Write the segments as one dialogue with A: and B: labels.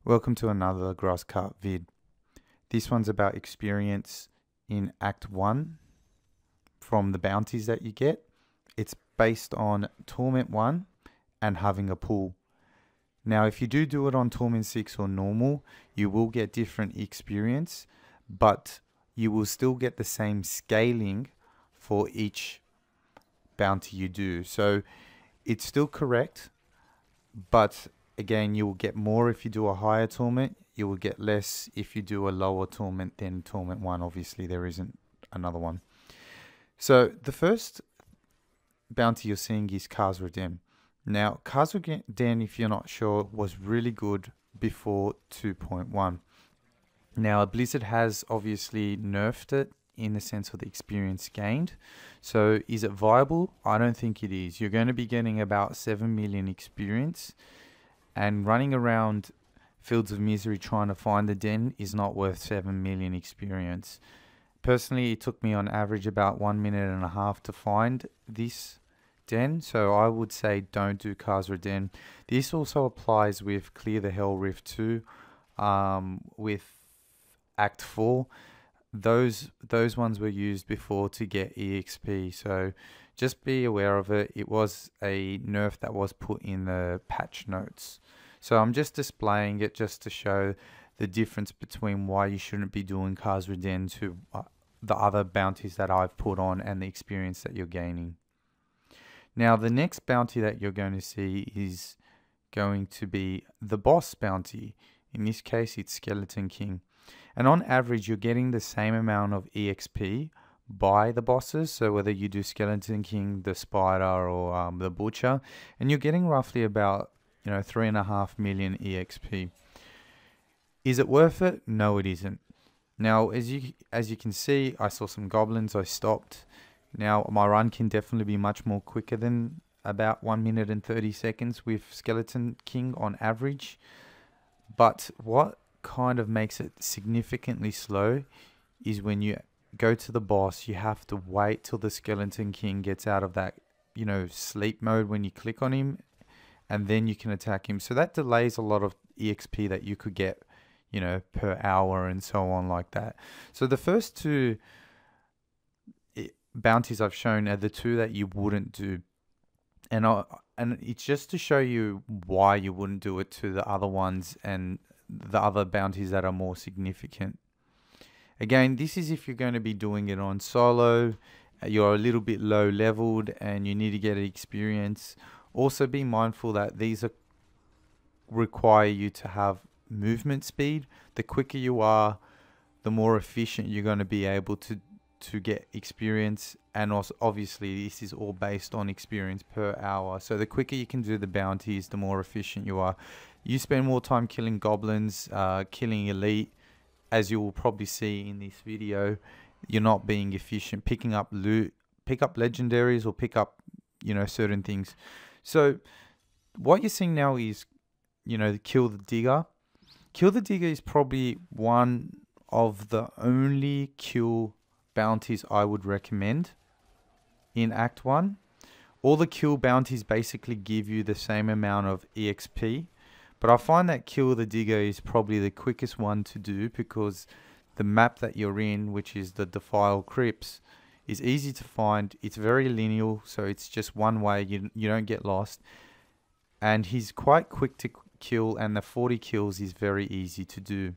A: Welcome to another Grasscut vid. This one's about experience in Act 1 from the bounties that you get. It's based on Torment 1 and having a pool. Now if you do it on Torment 6 or normal, you will get different experience, but you will still get the same scaling for each bounty you do. So it's still correct, but again, you will get more if you do a higher torment. You will get less if you do a lower torment than Torment 1. Obviously, there isn't another one. So the first bounty you're seeing is Khazra Den. Now, Khazra Den, if you're not sure, was really good before 2.1. Now, Blizzard has obviously nerfed it in the sense of the experience gained. So is it viable? I don't think it is. You're going to be getting about 7 million experience, and running around Fields of Misery trying to find the den is not worth 7 million experience. Personally, it took me on average about 1.5 minutes to find this den, so I would say don't do Khazra Den. This also applies with Clear the Hell Rift 2, with Act 4. Those ones were used before to get EXP, so just be aware of it. It was a nerf that was put in the patch notes. So I'm just displaying it just to show the difference between why you shouldn't be doing Khazra Den to the other bounties that I've put on and the experience that you're gaining. Now the next bounty that you're going to see is going to be the boss bounty. In this case, it's Skeleton King. And on average, you're getting the same amount of EXP by the bosses. So whether you do Skeleton King, the Spider, or the Butcher, and you're getting roughly about 3.5 million EXP. Is it worth it? No, it isn't. Now, as you can see, I saw some goblins. I stopped. Now my run can definitely be much more quicker than about 1 minute and 30 seconds with Skeleton King on average. But what kind of makes it significantly slow is when you go to the boss, you have to wait till the Skeleton King gets out of that sleep mode when you click on him, and then you can attack him. So that delays a lot of EXP that you could get per hour and so on like that. So the first two bounties I've shown are the two that you wouldn't do, and it's just to show you why you wouldn't do it to the other ones and the other bounties that are more significant. Again, this is if you're going to be doing it on solo, you're a little bit low leveled and you need to get experience. Also be mindful that these require you to have movement speed. The quicker you are, the more efficient you're going to be able to get experience. And also obviously this is all based on experience per hour. So the quicker you can do the bounties, the more efficient you are. You spend more time killing goblins, killing elite, as you will probably see in this video. You're not being efficient, picking up loot, pick up legendaries, or pick up certain things. So what you're seeing now is Kill the Digger. Kill the Digger is probably one of the only kill bounties I would recommend in Act 1. All the kill bounties basically give you the same amount of EXP, but I find that Kill the Digger is probably the quickest one to do because the map that you're in, which is the Defile Crypts, is easy to find. It's very linear, so it's just one way. You don't get lost, and he's quite quick to kill, and the 40 kills is very easy to do.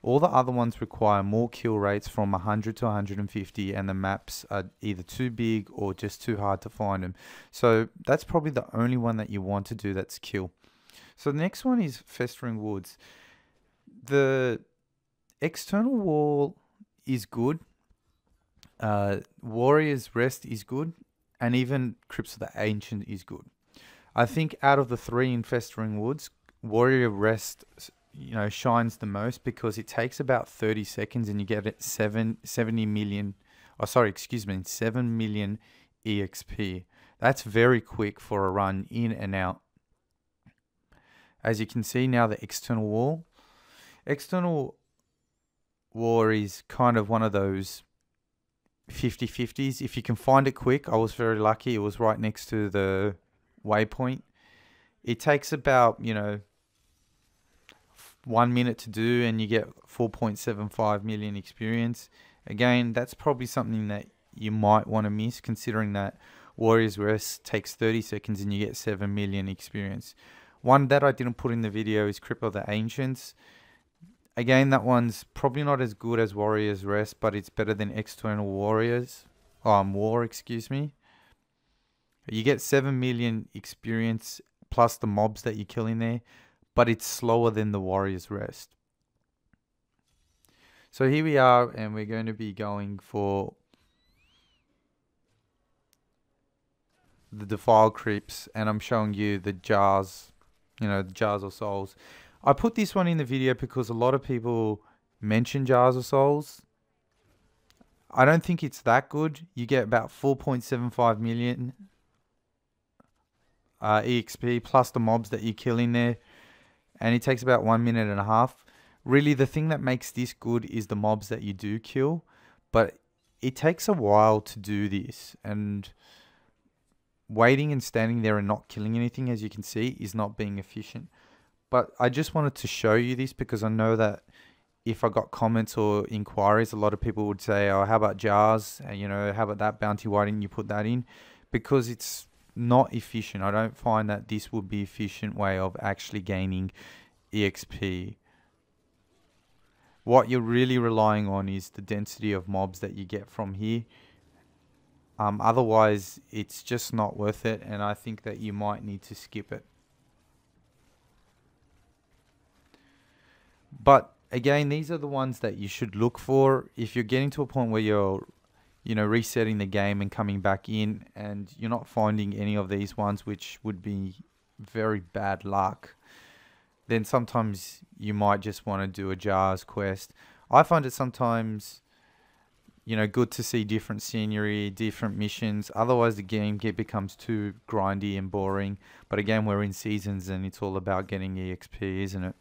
A: All the other ones require more kill rates from 100 to 150, and the maps are either too big or just too hard to find them. So that's probably the only one that you want to do that's kill. So the next one is Festering Woods. The external wall is good. Warrior's Rest is good, and even Crypts of the Ancient is good. I think out of the three in Festering Woods, Warrior Rest shines the most because it takes about 30 seconds and you get it 7 million EXP. That's very quick for a run in and out. As you can see now, the external wall is kind of one of those 50-50s. If you can find it quick, I was very lucky. It was right next to the waypoint. It takes about 1 minute to do and you get 4.75 million experience. Again, that's probably something that you might want to miss, considering that Warriors Rest takes 30 seconds and you get 7 million experience. One that I didn't put in the video is Crypt of the Ancients. Again, that one's probably not as good as Warriors Rest, but it's better than External War, excuse me. You get 7 million experience plus the mobs that you kill in there, but it's slower than the Warriors Rest. So here we are, and we're going to be going for the Defile Crypts, and I'm showing you the jars, the Jars of Souls. I put this one in the video because a lot of people mention Jars of Souls. I don't think it's that good. You get about 4.75 million EXP plus the mobs that you kill in there, and it takes about 1.5 minutes. Really, the thing that makes this good is the mobs that you do kill, but it takes a while to do this, and waiting and standing there and not killing anything, as you can see, is not being efficient. But I just wanted to show you this because I know that if I got comments or inquiries, a lot of people would say, oh, how about jars? How about that bounty? Why didn't you put that in? Because it's not efficient. I don't find that this would be an efficient way of actually gaining EXP. What you're really relying on is the density of mobs that you get from here. Otherwise, it's just not worth it, and I think that you might need to skip it. But again, these are the ones that you should look for if you're getting to a point where you're resetting the game and coming back in and you're not finding any of these ones, which would be very bad luck. Then sometimes you might just want to do a jars quest. I find it sometimes good to see different scenery, different missions. Otherwise the game becomes too grindy and boring. But again, we're in seasons and it's all about getting EXP, isn't it?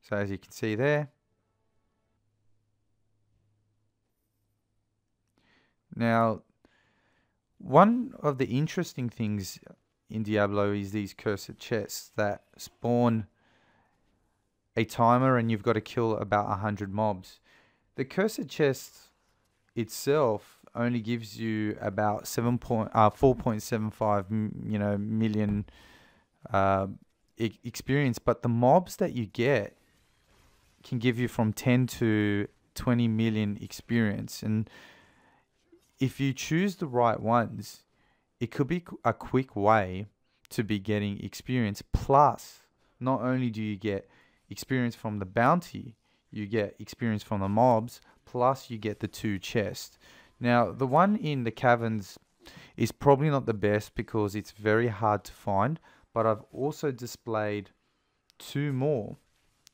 A: So as you can see there. Now, one of the interesting things in Diablo is these cursed chests that spawn a timer and you've got to kill about 100 mobs. The cursed chest itself only gives you about 4.75 million experience, but the mobs that you get can give you from 10 to 20 million experience. And if you choose the right ones, it could be a quick way to be getting experience. Plus, not only do you get experience from the bounty, you get experience from the mobs, plus you get the 2 chests. Now, the one in the caverns is probably not the best because it's very hard to find, but I've also displayed 2 more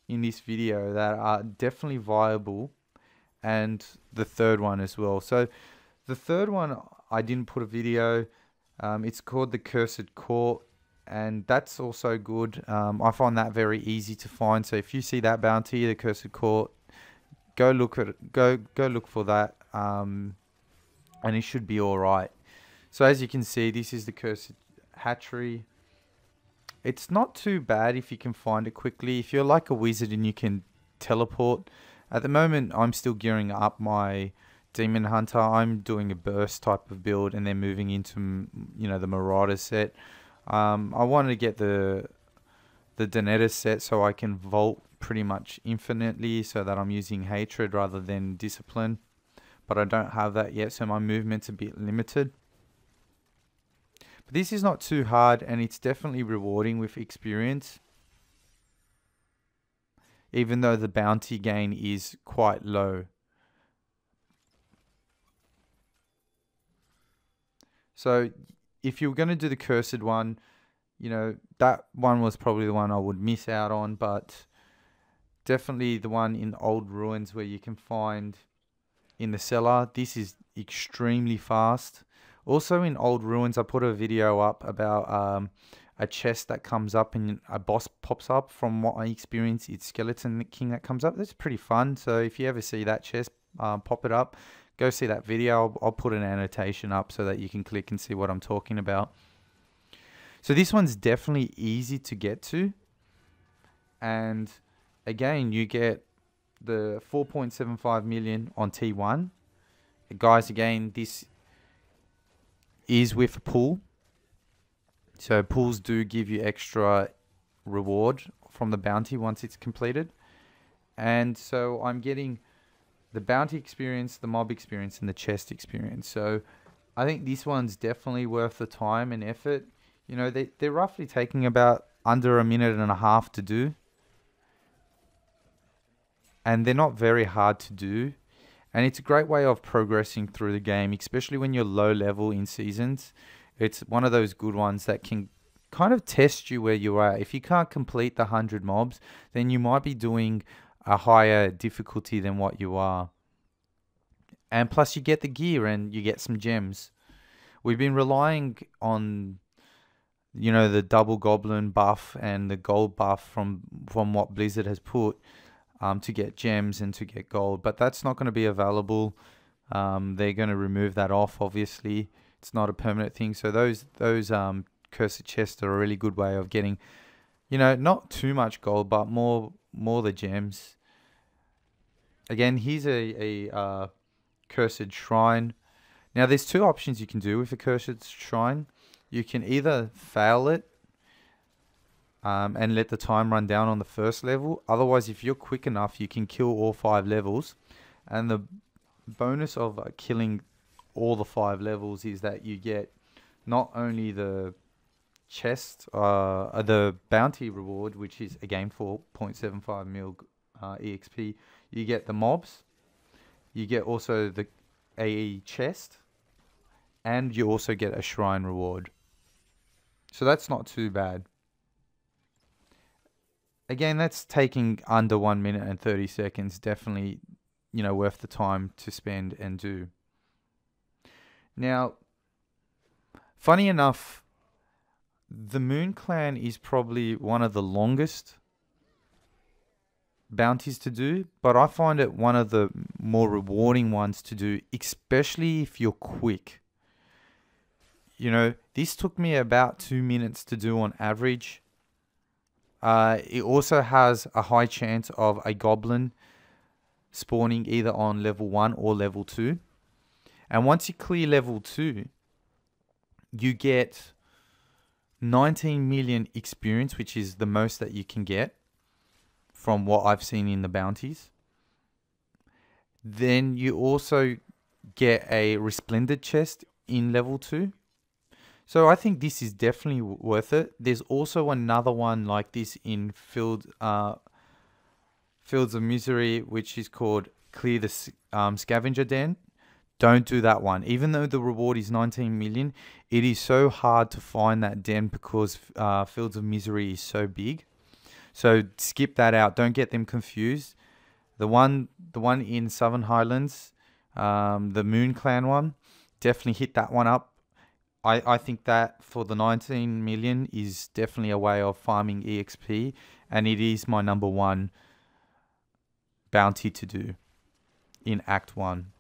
A: in this video that are definitely viable, and the third one as well. So the third one, I didn't put a video. It's called the Cursed Court, and that's also good. I find that very easy to find. So if you see that bounty, the Cursed Court, go look at it, go look for that, and it should be all right. So as you can see, this is the Cursed Hatchery. It's not too bad if you can find it quickly. If you're like a wizard and you can teleport. At the moment, I'm still gearing up my Demon Hunter. I'm doing a burst type of build and then moving into, the Marauder set. I wanted to get the Donetta set so I can vault pretty much infinitely, so that I'm using Hatred rather than Discipline. But I don't have that yet, so my movement's a bit limited. But this is not too hard, and it's definitely rewarding with experience, even though the bounty gain is quite low. So if you're going to do the cursed one, that one was probably the one I would miss out on, but definitely the one in Old Ruins where you can find in the cellar. This is extremely fast. Also in Old Ruins, I put a video up about a chest that comes up and a boss pops up. From what I experienced, it's Skeleton King that comes up. That's pretty fun. So if you ever see that chest pop it up, go see that video. I'll put an annotation up so that you can click and see what I'm talking about. So this one's definitely easy to get to. And again, you get the 4.75 million on T1. Guys, again, this is with a pool. So pools do give you extra reward from the bounty once it's completed. And so I'm getting the bounty experience, the mob experience, and the chest experience. So I think this one's definitely worth the time and effort. You know, they're roughly taking about under a minute and a half to do. And they're not very hard to do. And it's a great way of progressing through the game, especially when you're low level in seasons. It's one of those good ones that can kind of test you where you are. If you can't complete the 100 mobs, then you might be doing a higher difficulty than what you are. And plus you get the gear and you get some gems. We've been relying on, you know, the double goblin buff and the gold buff from what Blizzard has put to get gems and to get gold. But that's not going to be available. They're going to remove that off, obviously. It's not a permanent thing. So those cursed chests are a really good way of getting, you know, not too much gold, but more the gems. Again, here's a cursed shrine. Now, there's two options you can do with a cursed shrine. You can either fail it and let the time run down on the first level. Otherwise, if you're quick enough, you can kill all 5 levels. And the bonus of killing all the 5 levels is that you get not only the chest, the bounty reward, which is again 4.75 mil EXP. You get the mobs. You get also a chest, and you also get a shrine reward. So that's not too bad. Again, that's taking under 1 minute and 30 seconds. Definitely, you know, worth the time to spend and do. Now, funny enough, the Moon Clan is probably one of the longest bounties to do, but I find it one of the more rewarding ones to do, especially if you're quick. You know, this took me about 2 minutes to do on average. It also has a high chance of a goblin spawning either on level 1 or level 2. And once you clear level 2, you get 19 million experience, which is the most that you can get from what I've seen in the bounties. Then you also get a resplendent chest in level 2. So I think this is definitely worth it. There's also another one like this in Fields of Misery, which is called Clear the Scavenger Den. Don't do that one. Even though the reward is 19 million, it is so hard to find that den because Fields of Misery is so big. So skip that out. Don't get them confused. The one in Southern Highlands, the Moon Clan one, definitely hit that one up. I think that for the 19 million is definitely a way of farming EXP, and it is my number 1 bounty to do in Act 1.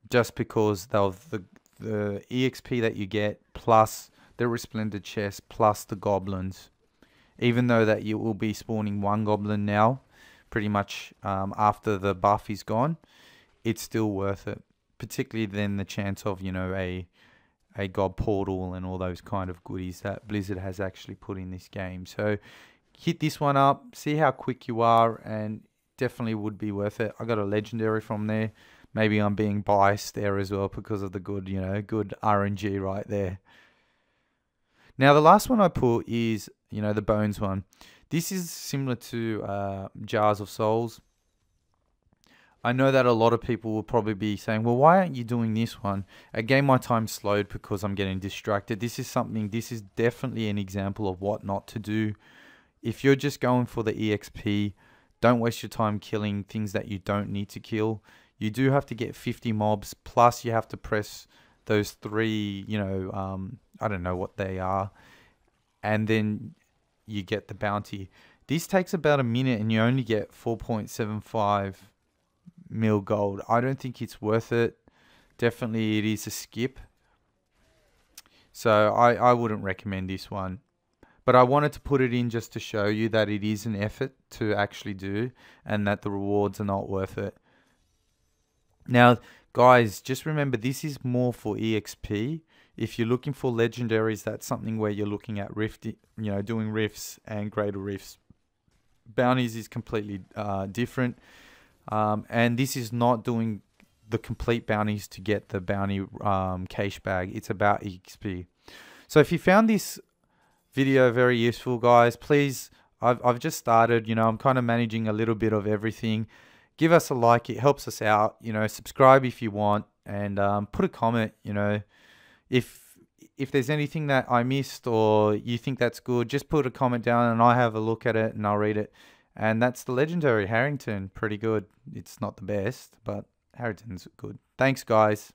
A: Just because of the EXP that you get, plus the Resplendent chest, plus the goblins. Even though that you will be spawning 1 goblin now, pretty much after the buff is gone, it's still worth it. Particularly then the chance of, you know, a god portal and all those kind of goodies that Blizzard has actually put in this game. So hit this one up, see how quick you are, and definitely would be worth it. I got a legendary from there. Maybe I'm being biased there as well because of the good, you know, good RNG right there. Now the last one I put is, you know, the Bones one. This is similar to Jars of Souls. I know that a lot of people will probably be saying, well, why aren't you doing this one? Again, my time slowed because I'm getting distracted. This is definitely an example of what not to do. If you're just going for the EXP, don't waste your time killing things that you don't need to kill. You do have to get 50 mobs, plus you have to press those 3, you know, I don't know what they are. And then you get the bounty. This takes about a minute and you only get 4.75 mil gold. I don't think it's worth it. Definitely it is a skip. So I wouldn't recommend this one. But I wanted to put it in just to show you that it is an effort to actually do and that the rewards are not worth it. Now, guys, just remember this is more for EXP. If you're looking for legendaries, that's something where you're looking at doing rifts and greater rifts. Bounties is completely different. And this is not doing the complete bounties to get the bounty cache bag. It's about EXP. So if you found this video very useful, guys, please, I've just started, I'm kind of managing a little bit of everything. Give us a like, it helps us out, subscribe if you want, and put a comment, if there's anything that I missed or you think that's good, just put a comment down and I'll have a look at it and I'll read it. And that's the legendary Harrington. Pretty good. It's not the best, but Harrington's good. Thanks, guys.